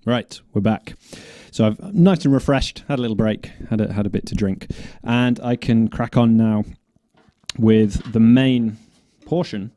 Right, we're back. So I've nice and refreshed, had a little break, had a bit to drink, and I can crack on now with the main portion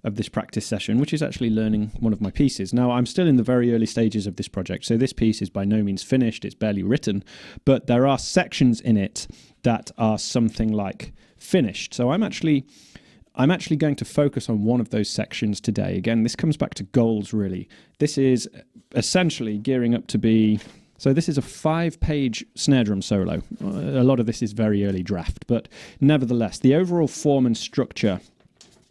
of this practice session, which is actually learning one of my pieces. Now, I'm still in the very early stages of this project, so this piece is by no means finished, it's barely written, but there are sections in it that are something like finished. So I'm actually going to focus on one of those sections today. Again, this comes back to goals, really. This is essentially gearing up to be... So this is a 5-page snare drum solo. A lot of this is very early draft, but nevertheless, the overall form and structure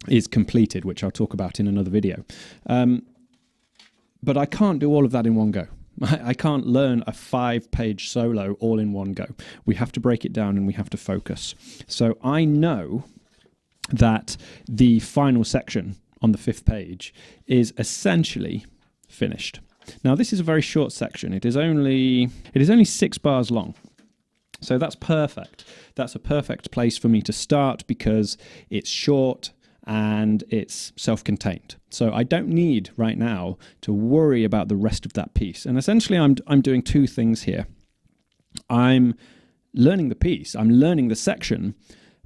is completed, which I'll talk about in another video. But I can't do all of that in one go. I can't learn a 5-page solo all in one go. We have to break it down and we have to focus. So I know that the final section on the 5th page is essentially finished. Now, this is a very short section. It is only 6 bars long. So that's perfect. That's a perfect place for me to start because it's short and it's self-contained. So I don't need right now to worry about the rest of that piece. And essentially I'm doing 2 things here. I'm learning the piece, I'm learning the section,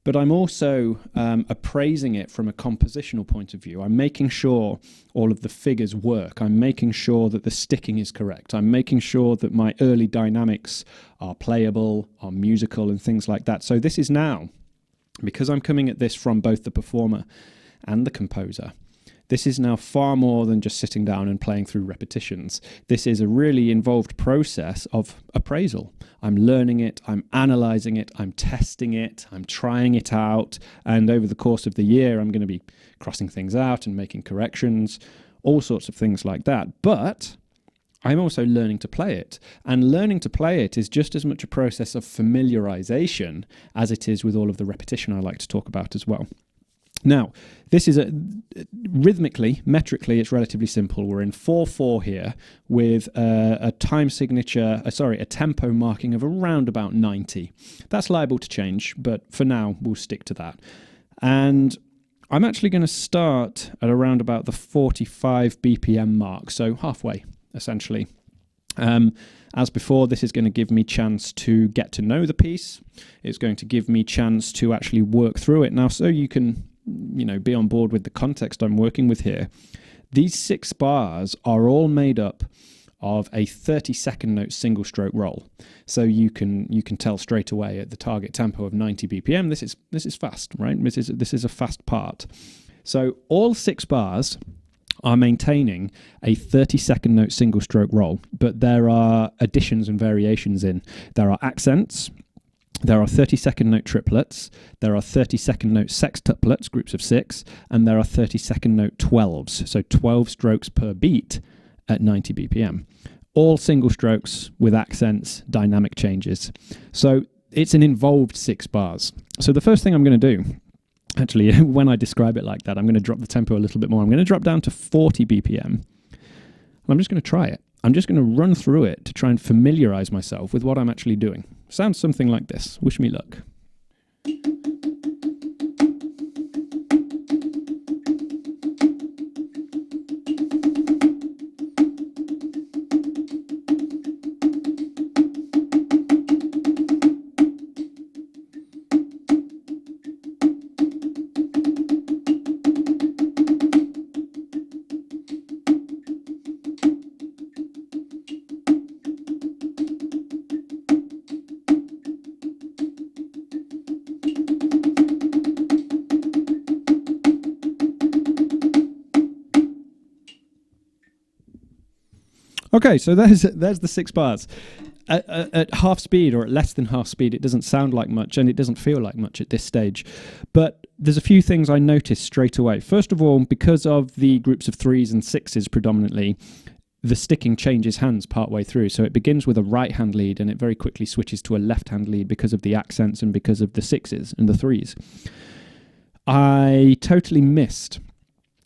but I'm also appraising it from a compositional point of view. I'm making sure all of the figures work. I'm making sure that the sticking is correct. I'm making sure that my early dynamics are playable, are musical, and things like that. So this is now, because I'm coming at this from both the performer and the composer, this is now far more than just sitting down and playing through repetitions. This is a really involved process of appraisal. I'm learning it, I'm analysing it, I'm testing it, I'm trying it out, and over the course of the year I'm going to be crossing things out and making corrections, all sorts of things like that. But I'm also learning to play it, and learning to play it is just as much a process of familiarisation as it is with all of the repetition I like to talk about as well. Now, this is rhythmically, metrically, it's relatively simple. We're in 4/4 here with a time signature, a tempo marking of around about 90. That's liable to change, but for now, we'll stick to that. And I'm actually going to start at around about the 45 BPM mark, so halfway, essentially. As before, this is going to give me chance to get to know the piece. It's going to give me chance to actually work through it. Now, so you can be on board with the context I'm working with here. These 6 bars are all made up of a 30-second note single stroke roll. So you can tell straight away at the target tempo of 90 BPM, this is fast, right? This is a fast part. So all 6 bars are maintaining a 30-second note single stroke roll, but there are additions and variations in. There are accents, there are 30-second note triplets, there are 30-second note sextuplets, groups of 6, and there are 30-second note 12s, so 12 strokes per beat at 90 BPM. All single strokes with accents, dynamic changes. So it's an involved 6 bars. So the first thing I'm going to do, actually, when I describe it like that, I'm going to drop the tempo a little bit more. I'm going to drop down to 40 BPM. And I'm just going to try it. I'm just going to run through it to try and familiarize myself with what I'm actually doing. Sounds something like this. Wish me luck. Okay, so there's the 6 bars. At half speed or at less than half speed, it doesn't sound like much and it doesn't feel like much at this stage. But there's a few things I noticed straight away. First of all, because of the groups of 3s and 6s predominantly, the sticking changes hands partway through. So it begins with a right-hand lead and it very quickly switches to a left-hand lead because of the accents and because of the 6s and the 3s. I totally missed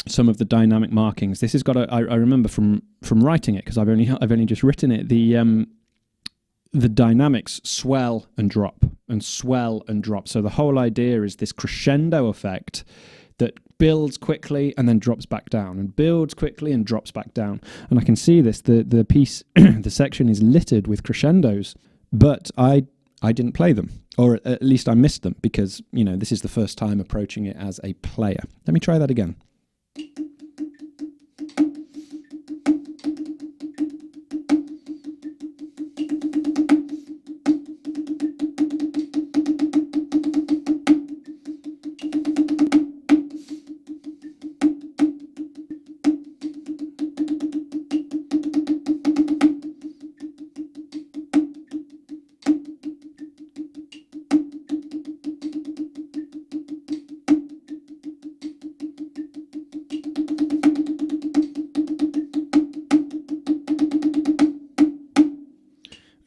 some of the dynamic markings. This has got I remember from writing it, because I've only just written it, the dynamics swell and drop and swell and drop. So the whole idea is this crescendo effect that builds quickly and then drops back down, and builds quickly and drops back down. And I can see this, the piece, the section is littered with crescendos, but I didn't play them, or at least I missed them, because, you know, this is the first time approaching it as a player. Let me try that again.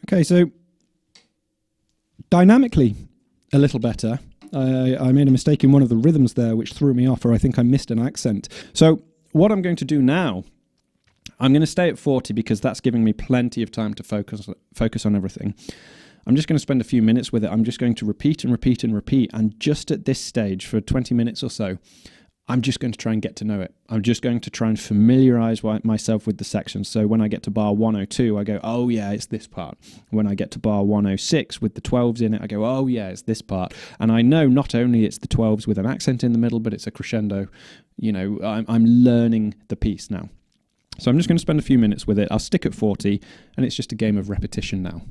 Okay, so dynamically a little better. I made a mistake in one of the rhythms there, which threw me off, or I think I missed an accent. So what I'm going to do now, I'm going to stay at 40 because that's giving me plenty of time to focus on everything. I'm just going to spend a few minutes with it. I'm just going to repeat and repeat and repeat, and just at this stage for 20 minutes or so, I'm just going to try and get to know it. I'm just going to try and familiarize myself with the sections. So when I get to bar 102, I go, oh yeah, it's this part. When I get to bar 106 with the 12s in it, I go, oh yeah, it's this part. And I know not only it's the 12s with an accent in the middle, but it's a crescendo. You know, I'm learning the piece now. So I'm just going to spend a few minutes with it. I'll stick at 40, and it's just a game of repetition now.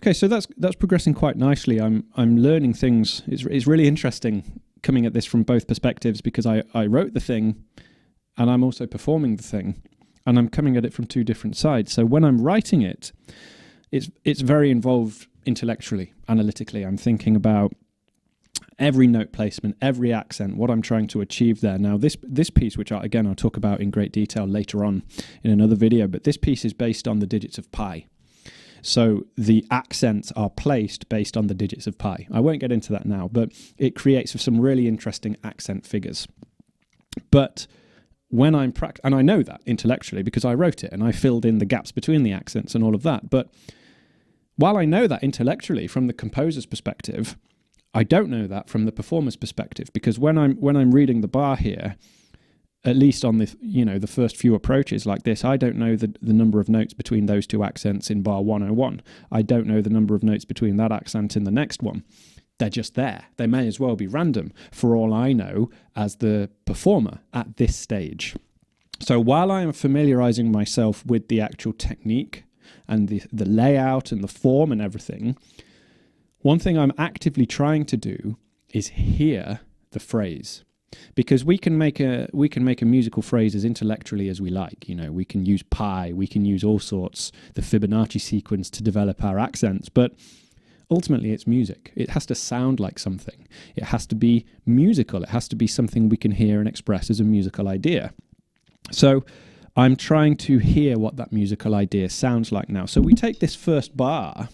Okay, so that's progressing quite nicely. I'm learning things. It's really interesting coming at this from both perspectives, because I wrote the thing and I'm also performing the thing, and I'm coming at it from two different sides. So when I'm writing it, it's very involved intellectually, analytically. I'm thinking about every note placement, every accent, what I'm trying to achieve there. Now, this piece, which I'll talk about in great detail later on in another video, but this piece is based on the digits of pi. So the accents are placed based on the digits of pi. I won't get into that now, but it creates some really interesting accent figures. But when I'm and I know that intellectually because I wrote it and I filled in the gaps between the accents and all of that. But while I know that intellectually from the composer's perspective, I don't know that from the performer's perspective, because when I'm reading the bar here, at least on the first few approaches like this, I don't know the number of notes between those two accents in bar 101. I don't know the number of notes between that accent in the next one. They're just there. They may as well be random for all I know as the performer at this stage. So while I am familiarizing myself with the actual technique and the layout and the form and everything, one thing I'm actively trying to do is hear the phrase. Because we can make a musical phrase as intellectually as we like. You know, we can use pi, we can use all sorts, the Fibonacci sequence to develop our accents, but ultimately it's music. It has to sound like something. It has to be musical. It has to be something we can hear and express as a musical idea. So I'm trying to hear what that musical idea sounds like now. So we take this first bar.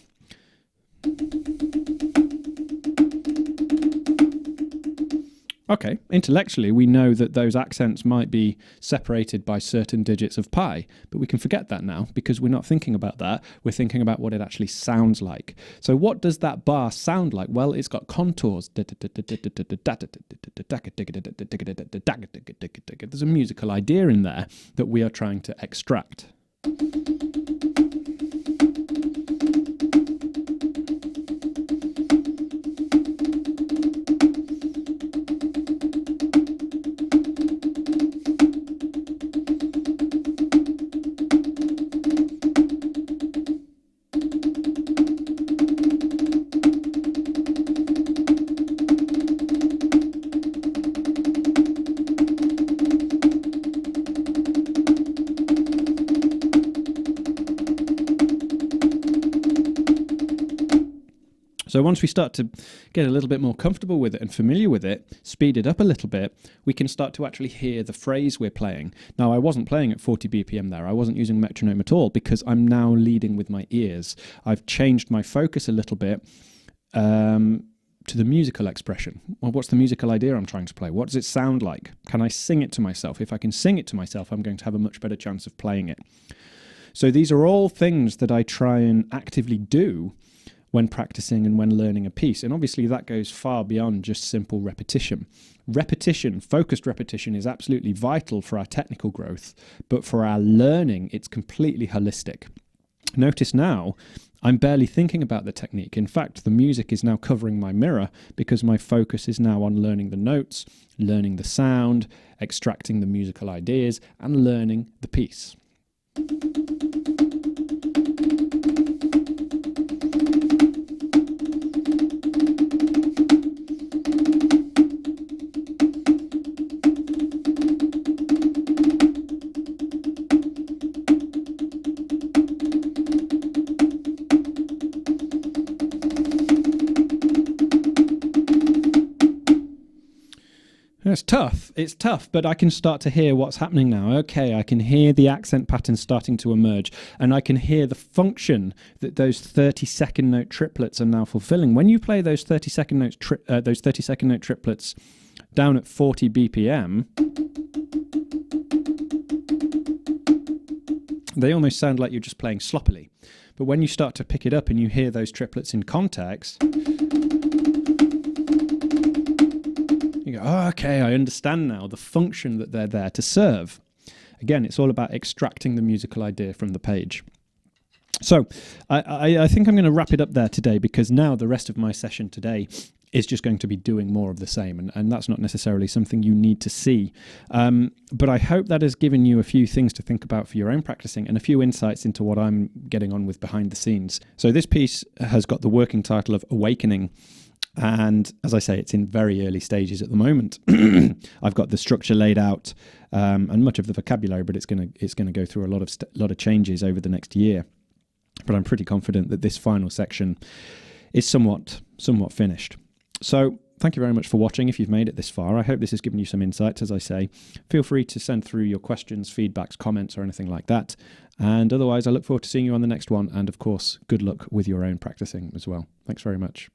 Okay, intellectually, we know that those accents might be separated by certain digits of pi, but we can forget that now because we're not thinking about that. We're thinking about what it actually sounds like. So what does that bar sound like? Well, it's got contours. There's a musical idea in there that we are trying to extract. So once we start to get a little bit more comfortable with it and familiar with it, speed it up a little bit, we can start to actually hear the phrase we're playing. Now, I wasn't playing at 40 BPM there. I wasn't using metronome at all because I'm now leading with my ears. I've changed my focus a little bit to the musical expression. Well, what's the musical idea I'm trying to play? What does it sound like? Can I sing it to myself? If I can sing it to myself, I'm going to have a much better chance of playing it. So these are all things that I try and actively do when practicing and when learning a piece. And obviously that goes far beyond just simple repetition. Repetition, focused repetition, is absolutely vital for our technical growth, but for our learning, it's completely holistic. Notice now, I'm barely thinking about the technique. In fact, the music is now covering my mirror because my focus is now on learning the notes, learning the sound, extracting the musical ideas, and learning the piece. It's tough, but I can start to hear what's happening now. Okay, I can hear the accent patterns starting to emerge, and I can hear the function that those 30-second note triplets are now fulfilling. When you play those 30-second note triplets down at 40 BPM, they almost sound like you're just playing sloppily. But when you start to pick it up and you hear those triplets in context, you go, oh, okay, I understand now the function that they're there to serve. Again, it's all about extracting the musical idea from the page. So I think I'm going to wrap it up there today, because now the rest of my session today is just going to be doing more of the same, and that's not necessarily something you need to see. But I hope that has given you a few things to think about for your own practicing and a few insights into what I'm getting on with behind the scenes. So this piece has got the working title of Awakening. And as I say, it's in very early stages at the moment. I've got the structure laid out and much of the vocabulary, but it's going to go through a lot of changes over the next year. But I'm pretty confident that this final section is somewhat finished. So thank you very much for watching. If you've made it this far, I hope this has given you some insights. As I say, feel free to send through your questions, feedbacks, comments, or anything like that. And otherwise, I look forward to seeing you on the next one. And of course, good luck with your own practicing as well. Thanks very much.